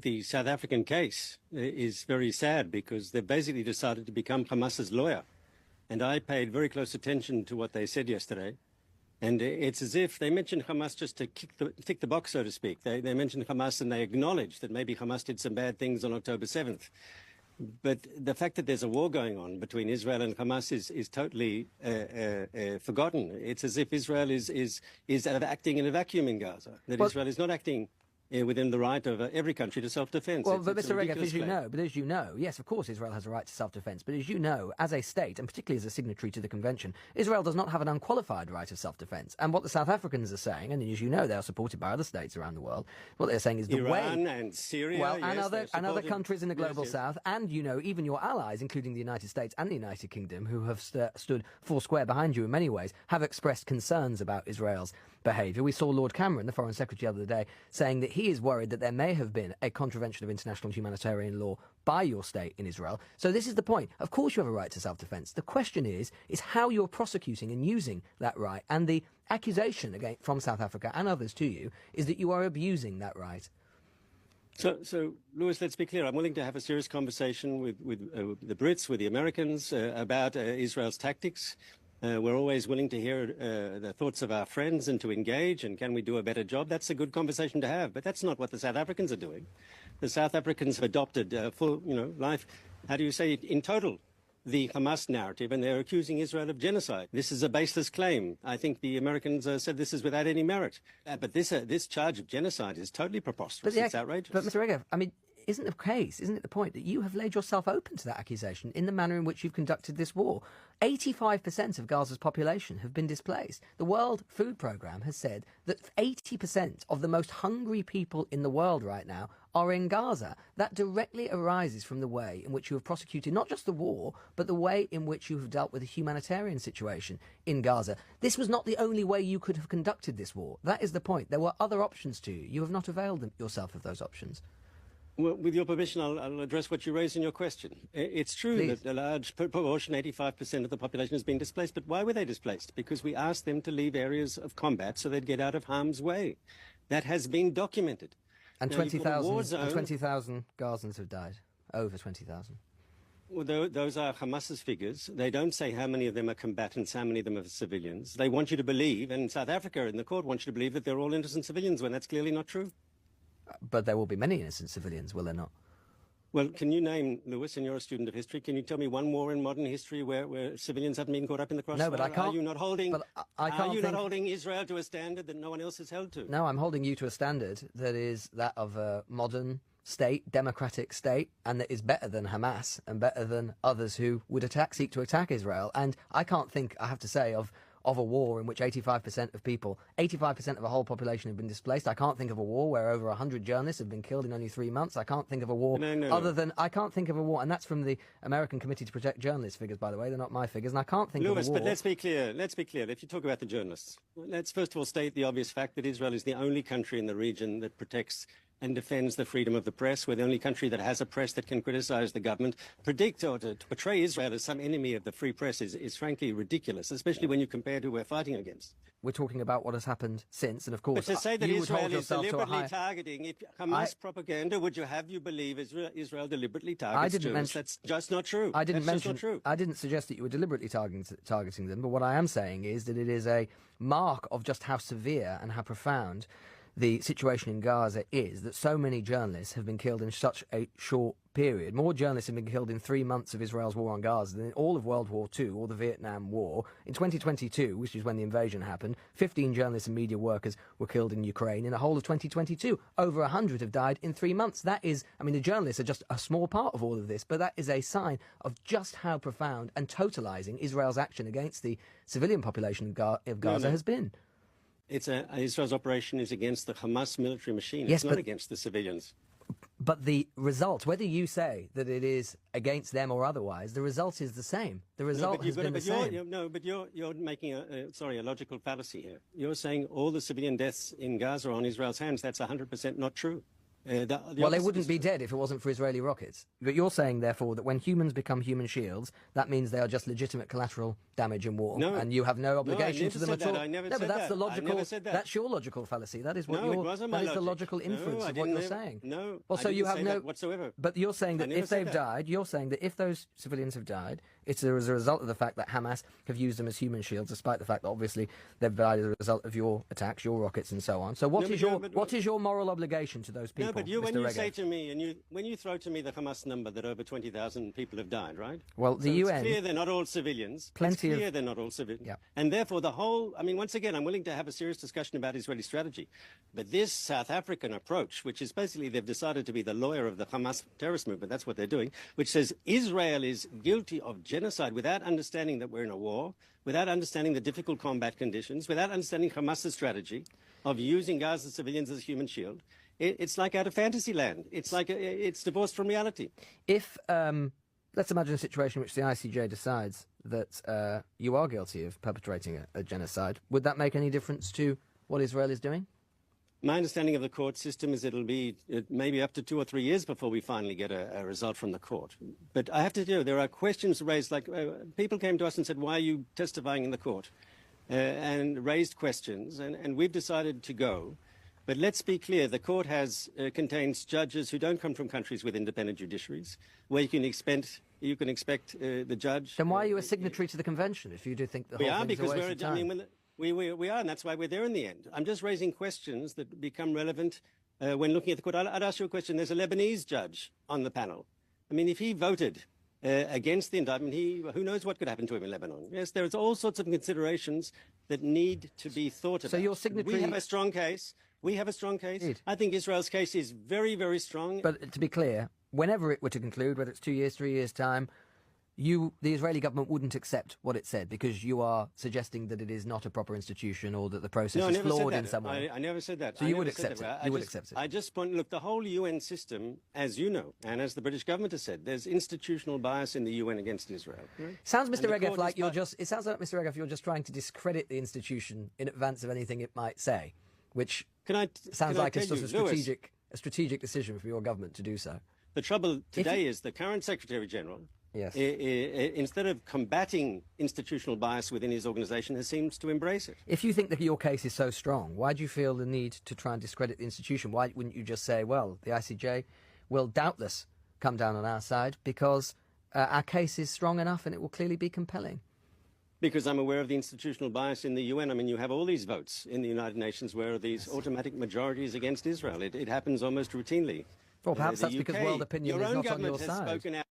The South African case is very sad because they've basically decided to become Hamas's lawyer. And I paid very close attention to what they said yesterday. And it's as if they mentioned Hamas just to tick the box, so to speak. They mentioned Hamas and they acknowledged that maybe Hamas did some bad things on October 7th. But the fact that there's a war going on between Israel and Hamas is totally forgotten. It's as if Israel is acting in a vacuum in Gaza, that Israel is not acting within the right of every country to self-defense. Well, but Mr. Regev, as you know, yes, of course Israel has a right to self-defense, but as you know, as a state, and particularly as a signatory to the convention, Israel does not have an unqualified right of self-defense. And what the South Africans are saying, and as you know, they are supported by other states around the world, what they're saying is the Iran and Syria, well, and other countries in the global south, and, you know, even your allies, including the United States and the United Kingdom, who have stood four square behind you in many ways, have expressed concerns about Israel's behaviour. We saw Lord Cameron, the Foreign Secretary, the other day, saying that he is worried that there may have been a contravention of international humanitarian law by your state in Israel. So this is the point. Of course you have a right to self-defence. The question is how you're prosecuting and using that right. And the accusation again from South Africa and others to you is that you are abusing that right. So, Lewis, let's be clear. I'm willing to have a serious conversation with the Brits, with the Americans, about Israel's tactics. We're always willing to hear the thoughts of our friends and to engage, and can we do a better job? That's a good conversation to have, but that's not what the South Africans are doing. The South Africans have adopted full, life, how do you say, in total, the Hamas narrative, and they're accusing Israel of genocide. This is a baseless claim. I think the Americans said this is without any merit. But this charge of genocide is totally preposterous. It's outrageous. But, Mr. Regev, I mean, isn't it the point that you have laid yourself open to that accusation in the manner in which you've conducted this war? 85% of Gaza's population have been displaced. The World Food Programme has said that 80% of the most hungry people in the world right now are in Gaza. That directly arises from the way in which you have prosecuted not just the war, but the way in which you have dealt with the humanitarian situation in Gaza. This was not the only way you could have conducted this war. That is the point. There were other options to you. You have not availed yourself of those options. Well, with your permission, I'll address what you raised in your question. It's true that a large proportion, 85% of the population has been displaced, but why were they displaced? Because we asked them to leave areas of combat so they'd get out of harm's way. That has been documented. And 20,000 Gazans have died. Over 20,000. Well, those are Hamas's figures. They don't say how many of them are combatants, how many of them are civilians. They want you to believe, and South Africa in the court wants you to believe that they're all innocent civilians when that's clearly not true. But there will be many innocent civilians, will there not? Well, can you name, Lewis, and you're a student of history, can you tell me one war in modern history where civilians haven't been caught up in the crossfire? No, but I can't. Are you not holding, not holding Israel to a standard that no one else is held to? No, I'm holding you to a standard that is that of a modern state, democratic state, and that is better than Hamas and better than others who would seek to attack Israel. And I can't think, I have to say, of a war in which 85% of people, 85% of a whole population have been displaced. I can't think of a war where over 100 journalists have been killed in only 3 months. I can't think of a war I can't think of a war, and that's from the American Committee to Protect Journalists figures, by the way. They're not my figures, and I can't think of a war. Lewis, but let's be clear. If you talk about the journalists, let's first of all state the obvious fact that Israel is the only country in the region that protects and defends the freedom of the press. We're the only country that has a press that can criticize the government. Predict or to portray Israel as some enemy of the free press is frankly ridiculous, especially when you compare to who we're fighting against. We're talking about what has happened since, and of course, but to say that Israel is deliberately targeting Hamas propaganda, would you have you believe Israel deliberately targets journalists? That's just not true. I didn't suggest that you were deliberately targeting them, but what I am saying is that it is a mark of just how severe and how profound the situation in Gaza is that so many journalists have been killed in such a short period. More journalists have been killed in 3 months of Israel's war on Gaza than in all of World War II or the Vietnam War. In 2022, which is when the invasion happened, 15 journalists and media workers were killed in Ukraine. In the whole of 2022, over 100 have died in 3 months. That is, I mean, the journalists are just a small part of all of this, but that is a sign of just how profound and totalizing Israel's action against the civilian population of Gaza has been. Israel's operation is against the Hamas military machine. Yes, it's not against the civilians. But the result, whether you say that it is against them or otherwise, the result is the same. The result has been the same. But you're making a logical fallacy here. You're saying all the civilian deaths in Gaza are on Israel's hands. That's 100% not true. Well, they wouldn't be dead if it wasn't for Israeli rockets. But you're saying, therefore, that when humans become human shields, that means they are just legitimate collateral damage in war, and you have no obligation to them at all. I never no, said but that's that. the logical. I never said that. That's your logical fallacy. That is what no, it wasn't my that is logic. the logical inference of what you're saying. No, well, so I didn't you have say no that whatsoever. But you're saying that if they've died, you're saying that if those civilians have died, it's as a result of the fact that Hamas have used them as human shields, despite the fact that obviously they've died as a result of your attacks, your rockets, and so on. So what is your moral obligation to those people? No, but when Mr. you Regev? say to me, when you throw to me the Hamas number that over 20,000 people have died, right? Well, the UN. It's clear they're not all civilians. It's clear they're not all civilians. Yeah. And therefore, once again, I'm willing to have a serious discussion about Israeli strategy. But this South African approach, which is basically they've decided to be the lawyer of the Hamas terrorist movement, that's what they're doing, which says Israel is guilty of genocide without understanding that we're in a war, without understanding the difficult combat conditions, without understanding Hamas's strategy of using Gaza civilians as a human shield. It's like out of fantasy land. It's like it's divorced from reality. If let's imagine a situation in which the ICJ decides that you are guilty of perpetrating a genocide, would that make any difference to what Israel is doing? My understanding of the court system is it'll be maybe up to 2 or 3 years before we finally get a result from the court. But I have to tell you, there are questions raised, like people came to us and said, why are you testifying in the court? And raised questions, and we've decided to go. But let's be clear, the court contains judges who don't come from countries with independent judiciaries, where you can expect the judge... Then why are you a signatory to the convention if you do think the whole thing is a waste of time? We are, and that's why we're there in the end. I'm just raising questions that become relevant when looking at the court. I'd ask you a question. There's a Lebanese judge on the panel. I mean, if he voted against the indictment, who knows what could happen to him in Lebanon? Yes, there's all sorts of considerations that need to be thought about. So your signatory... We have a strong case. We have a strong case. Indeed. I think Israel's case is very, very strong. But to be clear, whenever it were to conclude, whether it's 2 years, 3 years' time, the Israeli government wouldn't accept what it said because you are suggesting that it is not a proper institution or that the process is flawed in some way. I never said that. So you would accept it? You would accept it? I just point, look, the whole UN system, as you know, and as the British government has said, there's institutional bias in the UN against Israel. Sounds, Mr. Regev, like it sounds like, Mr. Regev, you're just trying to discredit the institution in advance of anything it might say, which sounds like a sort of strategic decision for your government to do so. The trouble today is the current Secretary General, yes, instead of combating institutional bias within his organisation, seems to embrace it. If you think that your case is so strong, why do you feel the need to try and discredit the institution? Why wouldn't you just say, well, the ICJ will doubtless come down on our side because our case is strong enough and it will clearly be compelling? Because I'm aware of the institutional bias in the UN. I mean, you have all these votes in the United Nations where these automatic majorities against Israel. It happens almost routinely. Well, perhaps that's because world opinion is not on your side. Your own government has spoken out.